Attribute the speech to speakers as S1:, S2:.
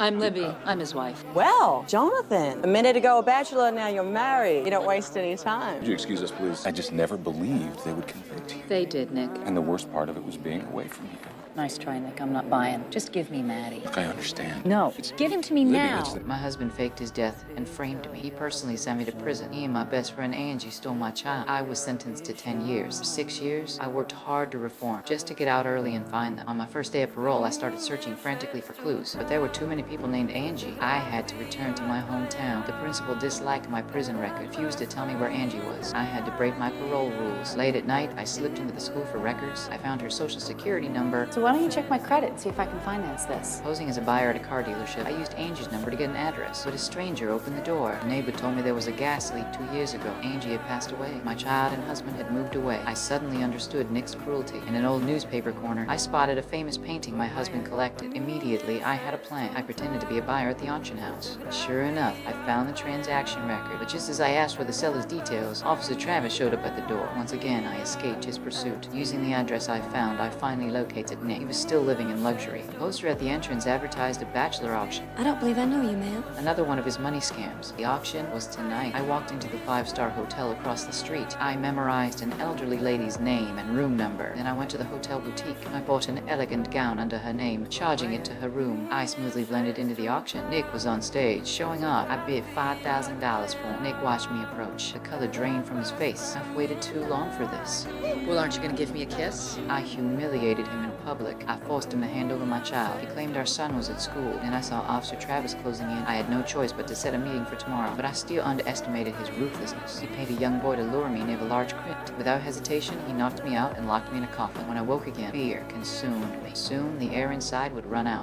S1: I'm Libby. I'm his wife.
S2: Well, Jonathan, a minute ago a bachelor, now you're married. You don't waste any time.
S3: Would you excuse us, please? I just never believed they would convict you.
S1: They did, Nick.
S3: And the worst part of it was being away from you.
S1: Nice try, Nick. I'm not buying. Just give me Maddie.
S3: Look, I understand.
S1: No. Give him to me
S3: Libby,
S1: now.
S4: My husband faked his death and framed me. He personally sent me to prison. He and my best friend Angie stole my child. I was sentenced to 10 years. For 6 years, I worked hard to reform, just to get out early and find them. On my first day of parole, I started searching frantically for clues, but there were too many people named Angie. I had to return to my hometown. The principal disliked my prison record, refused to tell me where Angie was. I had to break my parole rules. Late at night, I slipped into the school for records. I found her social security number.
S5: So why don't you check my credit and see if I can finance this?
S4: Posing as a buyer at a car dealership, I used Angie's number to get an address, but a stranger opened the door. A neighbor told me there was a gas leak 2 years ago. Angie had passed away. My child and husband had moved away. I suddenly understood Nick's cruelty. In an old newspaper corner, I spotted a famous painting my husband collected. Immediately, I had a plan. I pretended to be a buyer at the auction house. Sure enough, I found the transaction record, but just as I asked for the seller's details, Officer Travis showed up at the door. Once again, I escaped his pursuit. Using the address I found, I finally located Nick. He was still living in luxury. The poster at the entrance advertised a bachelor auction.
S5: I don't believe I know you, man.
S4: Another one of his money scams. The auction was tonight. I walked into the 5-star hotel across the street. I memorized an elderly lady's name and room number. Then I went to the hotel boutique. I bought an elegant gown under her name, charging it to her room. I smoothly blended into the auction. Nick was on stage, showing off. I bid $5,000 for him. Nick watched me approach. The color drained from his face. I've waited too long for this.
S1: Well, aren't you gonna give me a kiss?
S4: I humiliated him in public. I forced him to hand over my child. He claimed our son was at school. Then I saw Officer Travis closing in. I had no choice but to set a meeting for tomorrow, but I still underestimated his ruthlessness. He paid a young boy to lure me near the large crypt. Without hesitation, he knocked me out and locked me in a coffin. When I woke again, fear consumed me. Soon, the air inside would run out.